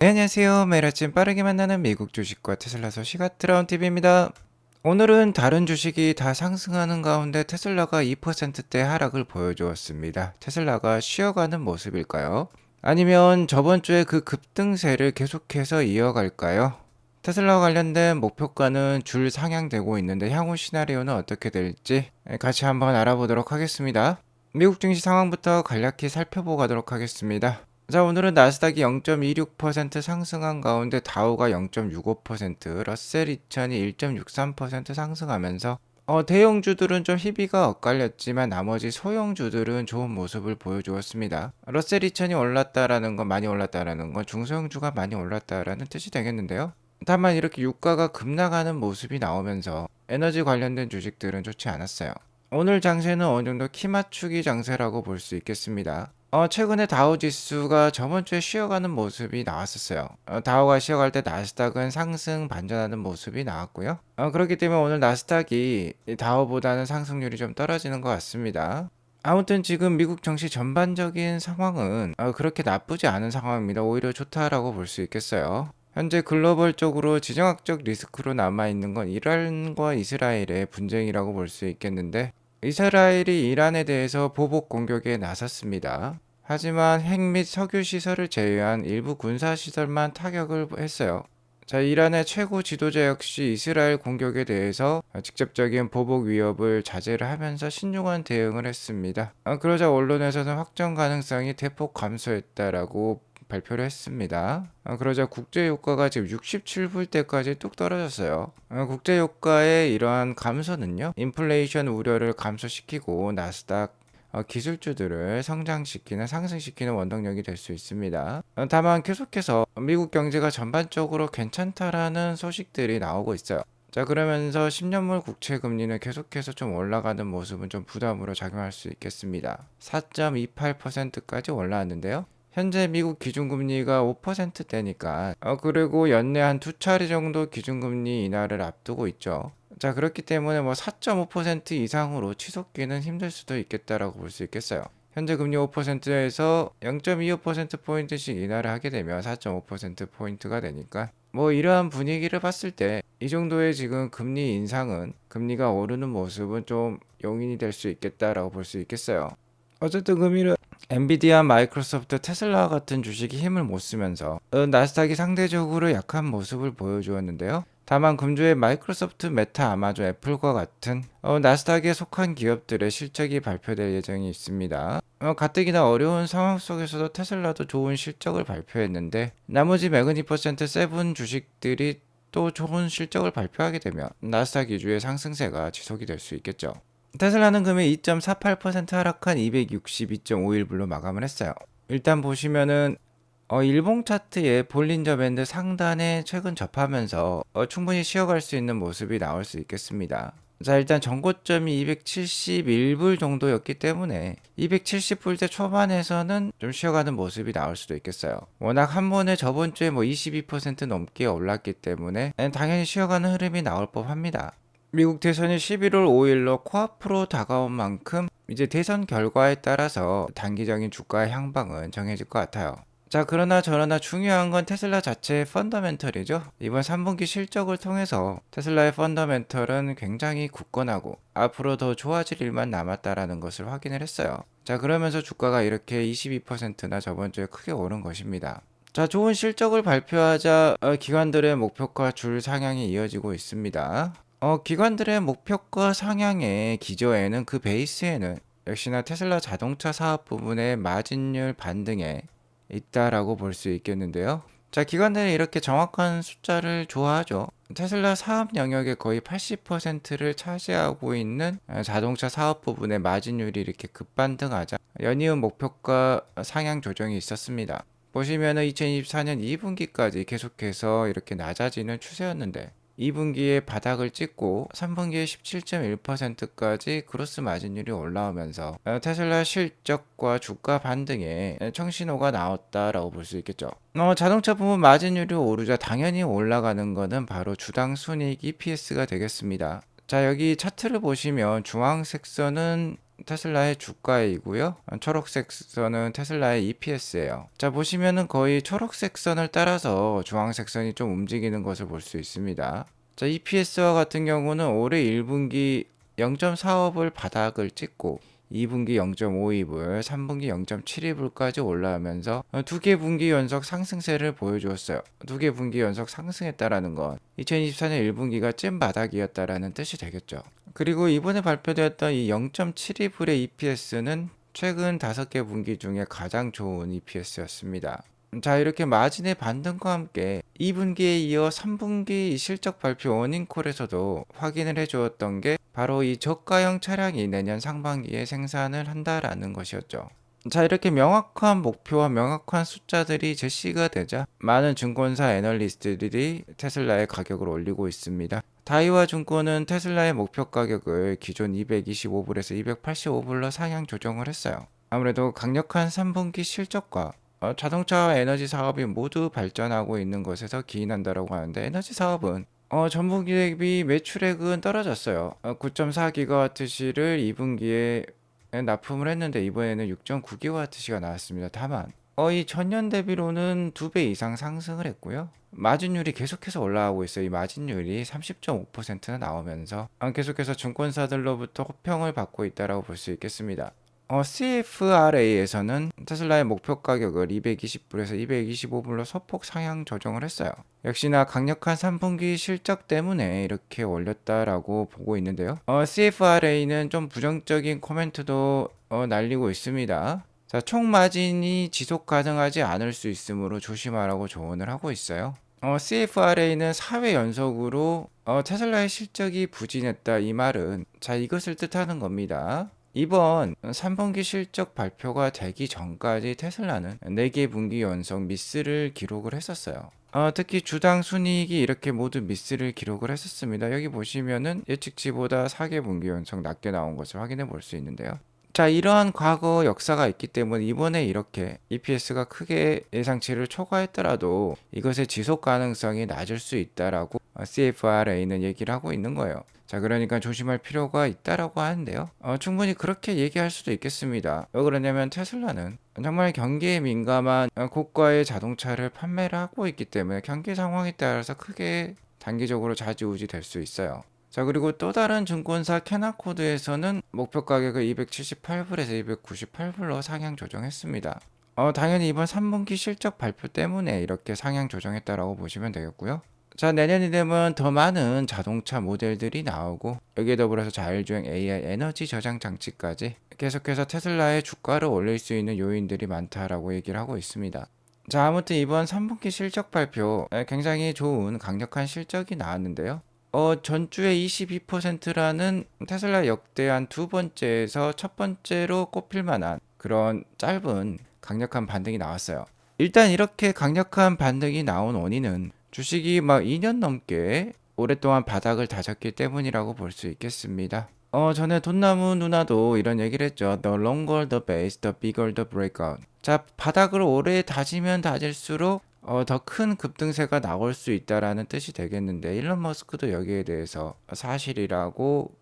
네, 안녕하세요. 매일 아침 빠르게 만나는 미국 주식과 테슬라 소식 아트라운 TV입니다. 오늘은 다른 주식이 다 상승하는 가운데 테슬라가 2%대 하락을 보여주었습니다. 테슬라가 쉬어가는 모습일까요? 아니면 저번 주에 그 급등세를 계속해서 이어갈까요? 테슬라와 관련된 목표가는 줄 상향되고 있는데 향후 시나리오는 어떻게 될지 같이 한번 알아보도록 하겠습니다. 미국 증시 상황부터 간략히 살펴보고 가도록 하겠습니다. 자, 오늘은 나스닥이 0.26% 상승한 가운데 다우가 0.65%, 러셀 2000이 1.63% 상승하면서 대형주들은 좀 희비가 엇갈렸지만 나머지 소형주들은 좋은 모습을 보여주었습니다. 러셀 2000이 올랐다라는 건 많이 올랐다라는 건 중소형주가 많이 올랐다라는 뜻이 되겠는데요. 다만 이렇게 유가가 급락하는 모습이 나오면서 에너지 관련된 주식들은 좋지 않았어요. 오늘 장세는 어느 정도 키 맞추기 장세라고 볼 수 있겠습니다. 최근에 다우 지수가 저번 주에 쉬어가는 모습이 나왔었어요. 다우가 쉬어갈 때 나스닥은 상승 반전하는 모습이 나왔고요. 그렇기 때문에 오늘 나스닥이 이 다우보다는 상승률이 좀 떨어지는 것 같습니다. 아무튼 지금 미국 정시 전반적인 상황은 그렇게 나쁘지 않은 상황입니다. 오히려 좋다라고 볼 수 있겠어요. 현재 글로벌적으로 지정학적 리스크로 남아있는 건 이란과 이스라엘의 분쟁이라고 볼 수 있겠는데, 이스라엘이 이란에 대해서 보복 공격에 나섰습니다. 하지만 핵 및 석유 시설을 제외한 일부 군사 시설만 타격을 했어요. 자, 이란의 최고 지도자 역시 이스라엘 공격에 대해서 직접적인 보복 위협을 자제를 하면서 신중한 대응을 했습니다. 그러자 언론에서는 확정 가능성이 대폭 감소했다라고 발표를 했습니다. 그러자 국제유가가 지금 67불대까지 뚝 떨어졌어요. 국제유가의 이러한 감소는요, 인플레이션 우려를 감소시키고 나스닥 기술주들을 성장시키는 상승시키는 원동력이 될 수 있습니다. 다만 계속해서 미국 경제가 전반적으로 괜찮다라는 소식들이 나오고 있어요. 자, 그러면서 10년물 국채 금리는 계속해서 좀 올라가는 모습은 좀 부담으로 작용할 수 있겠습니다. 4.28%까지 올라왔는데요. 현재 미국 기준금리가 5%대니까 그리고 연내 한 두 차례 정도 기준금리 인하를 앞두고 있죠. 자, 그렇기 때문에 뭐 4.5% 이상으로 치솟기는 힘들 수도 있겠다라고 볼 수 있겠어요. 현재 금리 5%에서 0.25%포인트씩 인하를 하게 되면 4.5%포인트가 되니까 뭐 이러한 분위기를 봤을 때 이 정도의 지금 금리 인상은 금리가 오르는 모습은 좀 용인이 될 수 있겠다라고 볼 수 있겠어요. 어쨌든 금일은 엔비디아, 마이크로소프트, 테슬라 같은 주식이 힘을 못 쓰면서 나스닥이 상대적으로 약한 모습을 보여주었는데요. 다만 금주에 마이크로소프트, 메타, 아마존, 애플과 같은 나스닥에 속한 기업들의 실적이 발표될 예정이 있습니다. 가뜩이나 어려운 상황 속에서도 테슬라도 좋은 실적을 발표했는데 나머지 매그니퍼센트 세븐 주식들이 또 좋은 실적을 발표하게 되면 나스닥 위주의 상승세가 지속이 될 수 있겠죠. 테슬라는 금일 2.48% 하락한 262.51불로 마감을 했어요. 일단 보시면은 일봉 차트에 볼린저 밴드 상단에 최근 접하면서 충분히 쉬어갈 수 있는 모습이 나올 수 있겠습니다. 자, 일단 전고점이 271불 정도였기 때문에 270불대 초반에서는 좀 쉬어가는 모습이 나올 수도 있겠어요. 워낙 한 번에 저번 주에 뭐 22% 넘게 올랐기 때문에 당연히 쉬어가는 흐름이 나올 법합니다. 미국 대선이 11월 5일로 코앞으로 다가온 만큼 이제 대선 결과에 따라서 단기적인 주가 향방은 정해질 것 같아요. 자, 그러나 저러나 중요한 건 테슬라 자체의 펀더멘털이죠. 이번 3분기 실적을 통해서 테슬라의 펀더멘털은 굉장히 굳건하고 앞으로 더 좋아질 일만 남았다라는 것을 확인을 했어요. 자, 그러면서 주가가 이렇게 22%나 저번 주에 크게 오른 것입니다. 자, 좋은 실적을 발표하자 기관들의 목표가 줄 상향이 이어지고 있습니다. 기관들의 목표가 상향의 기저에는 그 베이스에는 역시나 테슬라 자동차 사업 부분의 마진율 반등에 있다라고 볼 수 있겠는데요. 자, 기관들이 이렇게 정확한 숫자를 좋아하죠. 테슬라 사업 영역의 거의 80%를 차지하고 있는 자동차 사업 부분의 마진율이 이렇게 급반등하자 연이은 목표가 상향 조정이 있었습니다. 보시면은 2024년 2분기까지 계속해서 이렇게 낮아지는 추세였는데 2분기에 바닥을 찍고 3분기에 17.1%까지 그로스 마진율이 올라오면서 테슬라 실적과 주가 반등에 청신호가 나왔다라고 볼 수 있겠죠. 자동차 부분 마진율이 오르자 당연히 올라가는 것은 바로 주당 순이익 EPS가 되겠습니다. 자, 여기 차트를 보시면 주황색 선은 테슬라의 주가이고요. 초록색 선은 테슬라의 EPS예요. 자, 보시면은 거의 초록색 선을 따라서 주황색 선이 좀 움직이는 것을 볼 수 있습니다. 자, EPS와 같은 경우는 올해 1분기 0.45불 바닥을 찍고 2분기 0.52불, 3분기 0.72불까지 올라오면서 두 개 분기 연속 상승세를 보여주었어요. 두 개 분기 연속 상승했다라는 건 2024년 1분기가 찐 바닥이었다라는 뜻이 되겠죠. 그리고 이번에 발표되었던 이 0.72불의 EPS는 최근 5개 분기 중에 가장 좋은 EPS였습니다. 자, 이렇게 마진의 반등과 함께 2분기에 이어 3분기 실적 발표 어닝콜에서도 확인을 해주었던 게 바로 이 저가형 차량이 내년 상반기에 생산을 한다라는 것이었죠. 자, 이렇게 명확한 목표와 명확한 숫자들이 제시가 되자 많은 증권사 애널리스트들이 테슬라의 가격을 올리고 있습니다. 다이와 증권은 테슬라의 목표 가격을 기존 225불에서 285불로 상향 조정을 했어요. 아무래도 강력한 3분기 실적과 자동차와 에너지 사업이 모두 발전하고 있는 것에서 기인한다라고 하는데, 에너지 사업은 전분기 대비 매출액은 떨어졌어요. 9.4GWh를 2분기에 납품을 했는데 이번에는 6.9GWh가 나왔습니다. 다만 이 전년 대비로는 2배 이상 상승을 했고요. 마진율이 계속해서 올라가고 있어요. 이 마진율이 30.5%나 나오면서 계속해서 증권사들로부터 호평을 받고 있다라고 볼 수 있겠습니다. CFRA에서는 테슬라의 목표 가격을 220불에서 225불로 소폭 상향 조정을 했어요. 역시나 강력한 3분기 실적 때문에 이렇게 올렸다라고 보고 있는데요. CFRA는 좀 부정적인 코멘트도 날리고 있습니다. 자, 총 마진이 지속 가능하지 않을 수 있으므로 조심하라고 조언을 하고 있어요. CFRA는 4회 연속으로 테슬라의 실적이 부진했다, 이 말은 자, 이것을 뜻하는 겁니다. 이번 3분기 실적 발표가 되기 전까지 테슬라는 4개 분기 연속 미스를 기록을 했었어요. 특히 주당 순이익이 이렇게 모두 미스를 기록을 했었습니다. 여기 보시면은 예측치보다 4개 분기 연속 낮게 나온 것을 확인해 볼 수 있는데요. 자, 이러한 과거 역사가 있기 때문에 이번에 이렇게 EPS가 크게 예상치를 초과했더라도 이것의 지속 가능성이 낮을 수 있다라고 CFRA는 얘기를 하고 있는 거예요. 자, 그러니까 조심할 필요가 있다라고 하는데요. 충분히 그렇게 얘기할 수도 있겠습니다. 왜 그러냐면 테슬라는 정말 경기에 민감한 고가의 자동차를 판매를 하고 있기 때문에 경기 상황에 따라서 크게 단기적으로 좌지우지 될 수 있어요. 자, 그리고 또 다른 증권사 캐나코드에서는 목표 가격을 278불에서 298불로 상향 조정했습니다. 당연히 이번 3분기 실적 발표 때문에 이렇게 상향 조정했다라고 보시면 되겠고요. 자, 내년이 되면 더 많은 자동차 모델들이 나오고 여기에 더불어서 자율주행 AI 에너지 저장 장치까지 계속해서 테슬라의 주가를 올릴 수 있는 요인들이 많다라고 얘기를 하고 있습니다. 자, 아무튼 이번 3분기 실적 발표 굉장히 좋은 강력한 실적이 나왔는데요. 전주에 22%라는 테슬라 역대한 두 번째에서 첫 번째로 꼽힐 만한 그런 짧은 강력한 반등이 나왔어요. 일단 이렇게 강력한 반등이 나온 원인은 주식이 막 2년 넘게 오랫동안 바닥을 다졌기 때문이라고 볼 수 있겠습니다. 전에 돈나무 누나도 이런 얘기를 했죠. The longer the base, the bigger the breakout. 자, 바닥을 오래 다지면 다질수록 더 큰 급등세가 나올 수 있다라는 뜻이 되겠는데, 일론 머스크도 여기에 대해서 사실이라고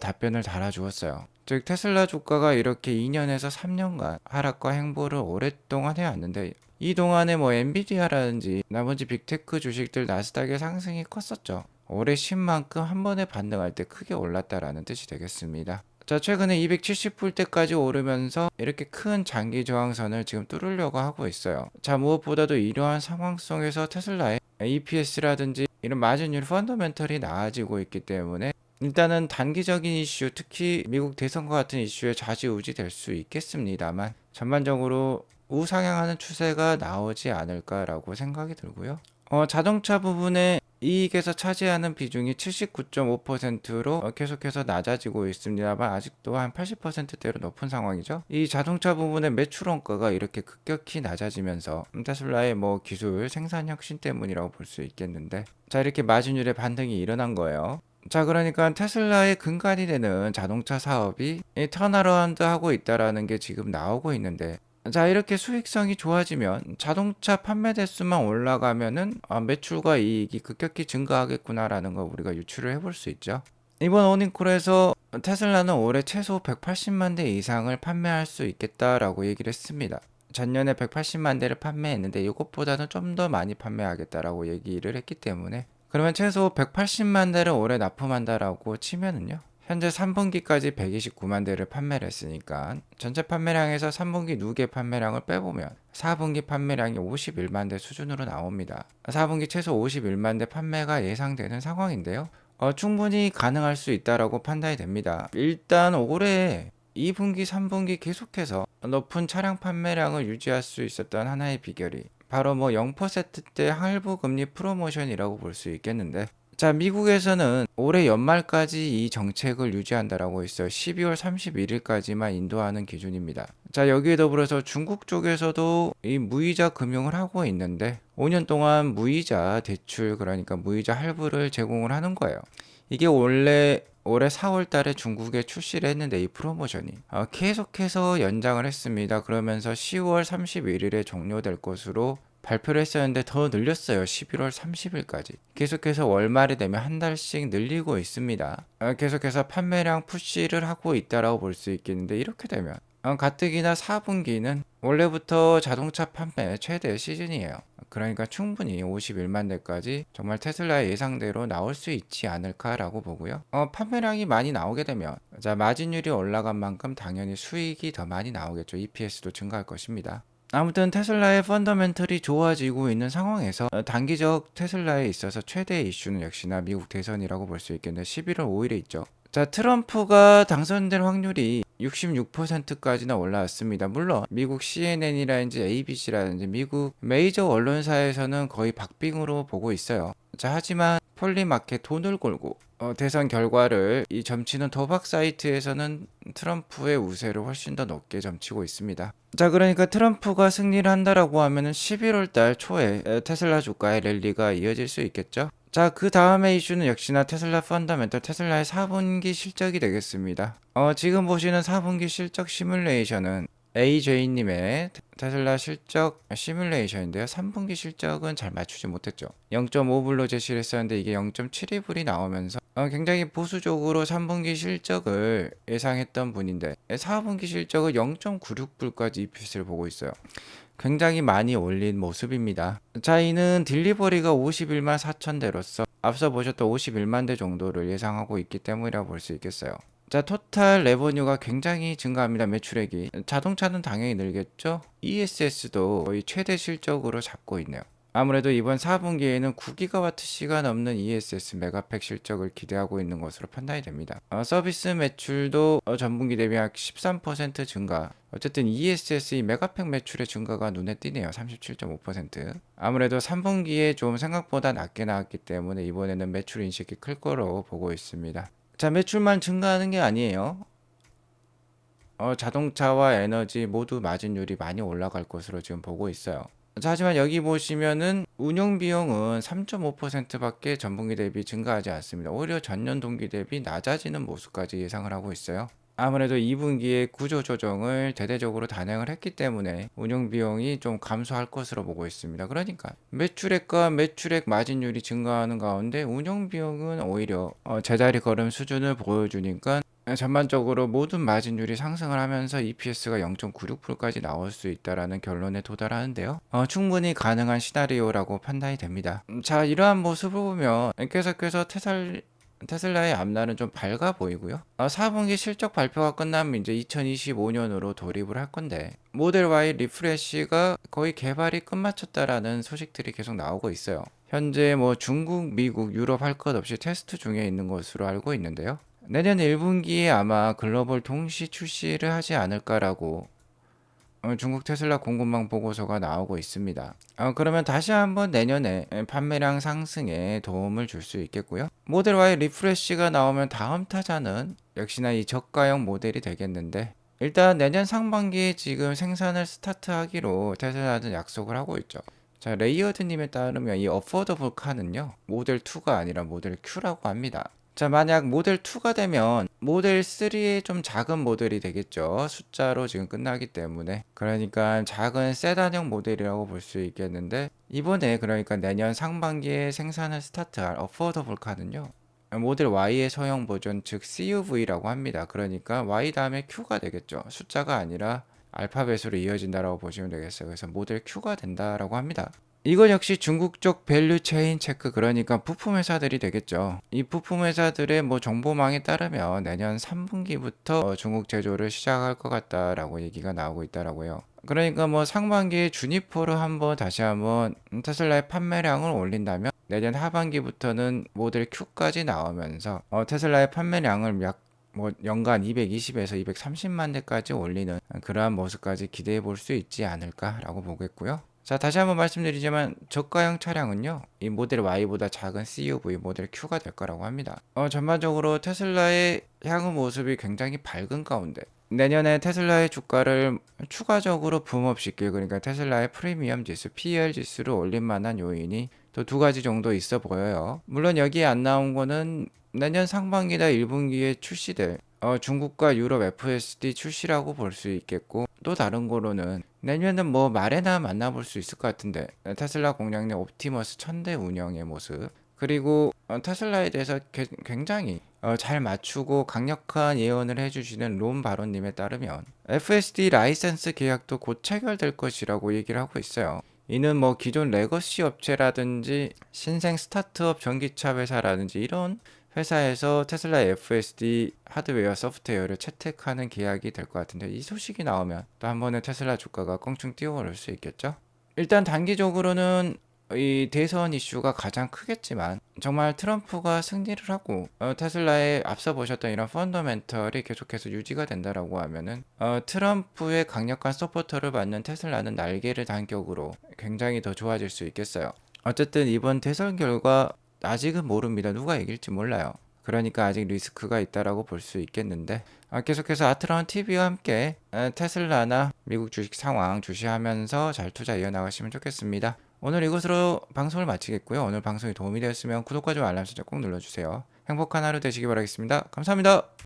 답변을 달아주었어요. 즉 테슬라 주가가 이렇게 2년에서 3년간 하락과 행보를 오랫동안 해왔는데, 이 동안에 뭐 엔비디아라든지 나머지 빅테크 주식들 나스닥의 상승이 컸었죠. 올해 쉰 만큼 한 번에 반등할 때 크게 올랐다라는 뜻이 되겠습니다. 자, 최근에 270불대까지 오르면서 이렇게 큰 장기 저항선을 지금 뚫으려고 하고 있어요. 자, 무엇보다도 이러한 상황 속에서 테슬라의 EPS라든지 이런 마진율 펀더멘털이 나아지고 있기 때문에 일단은 단기적인 이슈, 특히 미국 대선과 같은 이슈에 좌지우지 될 수 있겠습니다만 전반적으로 우상향하는 추세가 나오지 않을까라고 생각이 들고요. 자동차 부분에 이익에서 차지하는 비중이 79.5%로 계속해서 낮아지고 있습니다만 아직도 한 80%대로 높은 상황이죠. 이 자동차 부분의 매출 원가가 이렇게 급격히 낮아지면서 테슬라의 뭐 기술 생산 혁신 때문이라고 볼 수 있겠는데, 자, 이렇게 마진율의 반등이 일어난 거예요. 자, 그러니까 테슬라의 근간이 되는 자동차 사업이 턴어라운드 하고 있다라는 게 지금 나오고 있는데, 자, 이렇게 수익성이 좋아지면 자동차 판매 대수만 올라가면은 매출과 이익이 급격히 증가하겠구나라는 거 우리가 유추를 해볼 수 있죠. 이번 어닝콜에서 테슬라는 올해 최소 180만 대 이상을 판매할 수 있겠다라고 얘기를 했습니다. 전년에 180만 대를 판매했는데 이것보다는 좀 더 많이 판매하겠다라고 얘기를 했기 때문에, 그러면 최소 180만 대를 올해 납품한다라고 치면은요, 현재 3분기까지 129만 대를 판매를 했으니까 전체 판매량에서 3분기 누계 판매량을 빼보면 4분기 판매량이 51만 대 수준으로 나옵니다. 4분기 최소 51만 대 판매가 예상되는 상황인데요. 충분히 가능할 수 있다라고 판단이 됩니다. 일단 올해 2분기, 3분기 계속해서 높은 차량 판매량을 유지할 수 있었던 하나의 비결이 바로 뭐 0%대 할부 금리 프로모션이라고 볼 수 있겠는데, 자, 미국에서는 올해 연말까지 이 정책을 유지한다라고 있어요. 12월 31일까지만 인도하는 기준입니다. 자, 여기에 더불어서 중국 쪽에서도 이 무이자 금융을 하고 있는데 5년 동안 무이자 대출, 그러니까 무이자 할부를 제공을 하는 거예요. 이게 원래 올해 4월 달에 중국에 출시를 했는데 이 프로모션이 계속해서 연장을 했습니다. 그러면서 10월 31일에 종료될 것으로 발표를 했었는데 더 늘렸어요. 11월 30일까지. 계속해서 월말이 되면 한 달씩 늘리고 있습니다. 계속해서 판매량 푸시를 하고 있다라고 볼 수 있겠는데, 이렇게 되면 가뜩이나 4분기는 원래부터 자동차 판매 최대 시즌이에요. 그러니까 충분히 51만 대까지 정말 테슬라의 예상대로 나올 수 있지 않을까라고 보고요. 판매량이 많이 나오게 되면, 자, 마진율이 올라간 만큼 당연히 수익이 더 많이 나오겠죠. EPS도 증가할 것입니다. 아무튼 테슬라의 펀더멘털이 좋아지고 있는 상황에서 단기적 테슬라에 있어서 최대 이슈는 역시나 미국 대선이라고 볼 수 있겠는데, 11월 5일에 있죠. 자, 트럼프가 당선될 확률이 66%까지나 올라왔습니다. 물론 미국 CNN이라든지 ABC라든지 미국 메이저 언론사에서는 거의 박빙으로 보고 있어요. 자, 하지만 폴리마켓 돈을 걸고 대선 결과를 이 점치는 도박 사이트에서는 트럼프의 우세를 훨씬 더 높게 점치고 있습니다. 자, 그러니까 트럼프가 승리를 한다라고 하면은 11월 달 초에 테슬라 주가의 랠리가 이어질 수 있겠죠. 자, 그 다음에 이슈는 역시나 테슬라 펀더멘털, 테슬라의 4분기 실적이 되겠습니다. 지금 보시는 4분기 실적 시뮬레이션은 AJ님의 테슬라 실적 시뮬레이션인데요. 3분기 실적은 잘 맞추지 못했죠. 0.5불로 제시를 했었는데 이게 0.72불이 나오면서 굉장히 보수적으로 3분기 실적을 예상했던 분인데 4분기 실적을 0.96불까지 EPS를 보고 있어요. 굉장히 많이 올린 모습입니다. 자, 이는 딜리버리가 51만 4천 대로서 앞서 보셨던 51만 대 정도를 예상하고 있기 때문이라고 볼 수 있겠어요. 자, 토탈 레버뉴가 굉장히 증가합니다. 매출액이. 자동차는 당연히 늘겠죠. ESS도 거의 최대 실적으로 잡고 있네요. 아무래도 이번 4분기에는 9GWh가 넘는 ESS 메가팩 실적을 기대하고 있는 것으로 판단이 됩니다. 서비스 매출도 전분기 대비 약 13% 증가. 어쨌든 ESS 이 메가팩 매출의 증가가 눈에 띄네요. 37.5%. 아무래도 3분기에 좀 생각보다 낮게 나왔기 때문에 이번에는 매출 인식이 클 거로 보고 있습니다. 자, 매출만 증가하는 게 아니에요. 자동차와 에너지 모두 마진율이 많이 올라갈 것으로 지금 보고 있어요. 자, 하지만 여기 보시면은 운용 비용은 3.5%밖에 전분기 대비 증가하지 않습니다. 오히려 전년 동기 대비 낮아지는 모습까지 예상을 하고 있어요. 아무래도 2분기에 구조 조정을 대대적으로 단행을 했기 때문에 운용 비용이 좀 감소할 것으로 보고 있습니다. 그러니까 매출액과 매출액 마진율이 증가하는 가운데 운용 비용은 오히려 제자리 걸음 수준을 보여주니까 전반적으로 모든 마진율이 상승을 하면서 EPS가 0.96%까지 나올 수 있다라는 결론에 도달하는데요. 충분히 가능한 시나리오라고 판단이 됩니다. 자, 이러한 모습을 보면 계속해서 테슬라의 앞날은 좀 밝아 보이고요. 4분기 실적 발표가 끝나면 이제 2025년으로 돌입을 할 건데, 모델 Y 리프레시가 거의 개발이 끝마쳤다라는 소식들이 계속 나오고 있어요. 현재 뭐 중국, 미국, 유럽 할 것 없이 테스트 중에 있는 것으로 알고 있는데요. 내년 1분기에 아마 글로벌 동시 출시를 하지 않을까라고 중국 테슬라 공급망 보고서가 나오고 있습니다. 그러면 다시 한번 내년에 판매량 상승에 도움을 줄 수 있겠고요. 모델 Y 리프레시가 나오면 다음 타자는 역시나 이 저가형 모델이 되겠는데, 일단 내년 상반기에 지금 생산을 스타트하기로 테슬라는 약속을 하고 있죠. 자, 레이어드님에 따르면 이 어포더블 카는요, 모델 2가 아니라 모델 Q라고 합니다. 자, 만약 모델 2가 되면 모델 3의 좀 작은 모델이 되겠죠. 숫자로 지금 끝나기 때문에. 그러니까 작은 세단형 모델이라고 볼 수 있겠는데, 이번에 그러니까 내년 상반기에 생산을 스타트할 어포더블 카는요, 모델 Y의 소형 버전 즉 CUV라고 합니다. 그러니까 Y 다음에 Q가 되겠죠. 숫자가 아니라 알파벳으로 이어진다라고 보시면 되겠어요. 그래서 모델 Q가 된다라고 합니다. 이건 역시 중국 쪽 밸류 체인 체크, 그러니까 부품 회사들이 되겠죠. 이 부품 회사들의 뭐 정보망에 따르면 내년 3분기부터 중국 제조를 시작할 것 같다라고 얘기가 나오고 있더라고요. 그러니까 뭐 상반기에 주니퍼로 다시 한번 테슬라의 판매량을 올린다면 내년 하반기부터는 모델 Q까지 나오면서 테슬라의 판매량을 약 뭐 연간 220에서 230만 대까지 올리는 그러한 모습까지 기대해 볼 수 있지 않을까라고 보겠고요. 자, 다시 한번 말씀드리지만 저가형 차량은요, 이 모델 Y보다 작은 CUV 모델 Q가 될 거라고 합니다. 전반적으로 테슬라의 향후 모습이 굉장히 밝은 가운데 내년에 테슬라의 주가를 추가적으로 붐업시킬, 그러니까 테슬라의 프리미엄 지수 PER 지수를 올릴 만한 요인이 또 두 가지 정도 있어 보여요. 물론 여기에 안 나온 거는 내년 상반기나 1분기에 출시될 중국과 유럽 FSD 출시라고 볼 수 있겠고, 또 다른 거로는 내년은 뭐 말에나 만나볼 수 있을 것 같은데 테슬라 공장 내 옵티머스 1000대 운영의 모습, 그리고 테슬라에 대해서 굉장히 잘 맞추고 강력한 예언을 해주시는 롬 바론님에 따르면 FSD 라이센스 계약도 곧 체결될 것이라고 얘기를 하고 있어요. 이는 뭐 기존 레거시 업체라든지 신생 스타트업 전기차 회사라든지 이런 회사에서 테슬라 FSD 하드웨어 소프트웨어를 채택하는 계약이 될 것 같은데, 이 소식이 나오면 또 한 번에 테슬라 주가가 껑충 뛰어오를 수 있겠죠. 일단 단기적으로는 이 대선 이슈가 가장 크겠지만, 정말 트럼프가 승리를 하고 테슬라에 앞서 보셨던 이런 펀더멘털이 계속해서 유지가 된다라고 하면은 트럼프의 강력한 서포터를 받는 테슬라는 날개를 단 격으로 굉장히 더 좋아질 수 있겠어요. 어쨌든 이번 대선 결과 아직은 모릅니다. 누가 이길지 몰라요. 그러니까 아직 리스크가 있다라고 볼 수 있겠는데, 계속해서 아트라운 TV와 함께 테슬라나 미국 주식 상황 주시하면서 잘 투자 이어나가시면 좋겠습니다. 오늘 이것으로 방송을 마치겠고요. 오늘 방송이 도움이 되었으면 구독과 좋아요 알람 설정 꼭 눌러주세요. 행복한 하루 되시기 바라겠습니다. 감사합니다.